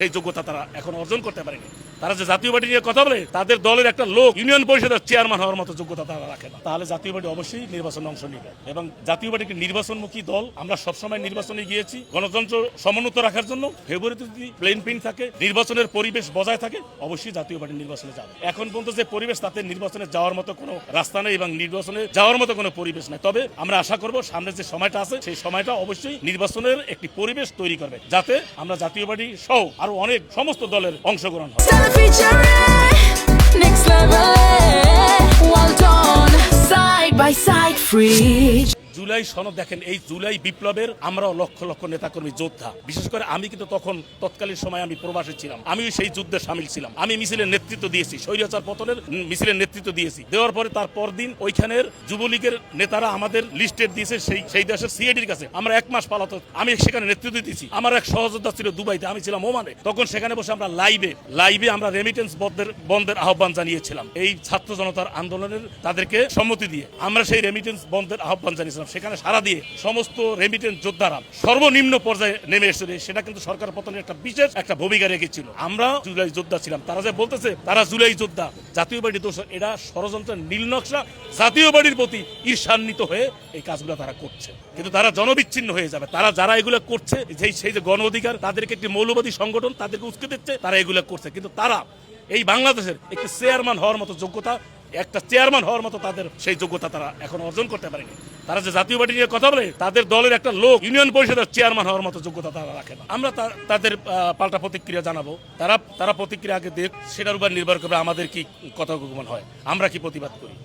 সেই যোগ্যতা তারা এখন অর্জন করতে পারেনি। তারা যে জাতীয় পার্টি নিয়ে কথা বলে, তাদের দলের একটা লোক ইউনিয়ন পরিষদের চেয়ারম্যান হওয়ার মতো যোগ্যতা তারা রাখে না। তাহলে জাতীয় পার্টি অবশ্যই নির্বাচনে অংশ নেবে এবং জাতীয় পার্টি একটি নির্বাচনমুখী দল। আমরা সবসময় নির্বাচনে গিয়েছি গণতন্ত্র সমুন্নত রাখার জন্য। ফেব্রুয়ারিতে যদি প্লেন প্রিন্ট থাকে, নির্বাচনের পরিবেশ বজায় থাকে, অবশ্যই জাতীয় পার্টি নির্বাচনে যাবে। এখন পর্যন্ত যে পরিবেশ, তাতে নির্বাচনে যাওয়ার মতো কোনো রাস্তা নেই এবং নির্বাচনে যাওয়ার মতো কোনো পরিবেশ নেই। তবে আমরা আশা করব সামনে যে সময়টা আছে, সেই সময়টা অবশ্যই নির্বাচনের একটি পরিবেশ তৈরি করবে, যাতে আমরা জাতীয় পার্টি সহ আরো অনেক সমস্ত দলের অংশগ্রহণ হয়। Next level, well done, side by side, free. July সনদ দেখেন, এই জুলাই বিপ্লবের আমরাও লক্ষ লক্ষ নেতাকর্মী যোদ্ধা। বিশেষ করে আমি কিন্তু তৎকালীন সময় আমি প্রবাসী ছিলাম, আমি সেই যুদ্ধে সামিল ছিলাম। আমি মিছিলের নেতৃত্ব দিয়েছি, স্বৈরাচার পতনের মিছিলের নেতৃত্ব দিয়েছি। দেওয়ার পরে তার পরদিন ওইখানের যুবলীগের নেতারা আমাদের লিস্টেড দিয়েছে সেই দেশের সিআইডির কাছে। আমরা 1 মাস পালাতো, আমি সেখানে নেতৃত্ব দিয়েছি। আমার এক সহযোদ্ধা ছিল দুবাইতে, আমি ছিলাম ওমানে। তখন সেখানে বসে আমরা লাইভে আমরা রেমিটেন্স বন্ধের আহ্বান জানিয়েছিলাম। এই ছাত্র জনতার আন্দোলনের তাদেরকে সম্মতি দিয়ে আমরা সেই রেমিটেন্স বন্ধের আহ্বান জানিয়েছিলাম। সেখানে সারা দিয়ে সমস্ত রেমিটেন্স যোদ্ধারা সর্বনিম্ন পর্যায়ে নেমে এসেছে। সেটা কিন্তু সরকার পতনের একটা বিশেষ একটা ভূমিকা রেখেছিল। আমরা জুলাই যোদ্ধা ছিলাম। তারা যে বলতেছে তারা জুলাই যোদ্ধা, জাতীয় পার্টি দোষ, এটা ষড়যন্ত্রের নীল নকশা। জাতীয় পার্টির প্রতি ঈর্ষান্বিত হয়ে এই কাজগুলো তারা করছে, কিন্তু তারা জনবিচ্ছিন্ন হয়ে যাবে। তারা যারা এগুলো করছে, সেই যে গণ অধিকার, তাদেরকে একটি মৌলবাদী সংগঠন তাদেরকে উস্কে দিচ্ছে, তারা এগুলো করছে। কিন্তু তারা এই বাংলাদেশের একটি চেয়ারম্যান হওয়ার মতো যোগ্যতা, একটা চেয়ারম্যান হওয়ার মতো তাদের সেই যোগ্যতা তারা এখন অর্জন করতে পারেনি। তারা যে জাতীয় পার্টি নিয়ে কথা বলে, তাদের দলের একটা লোক ইউনিয়ন পরিষদের চেয়ারম্যান হওয়ার মতো যোগ্যতা তারা রাখে না। আমরা তাদের পাল্টা প্রতিক্রিয়া জানাবো। তারা প্রতিক্রিয়া আগে দেখ, সেটার উপর নির্ভর করবে আমাদের কি কথা মনে হয়, আমরা কি প্রতিবাদ করি।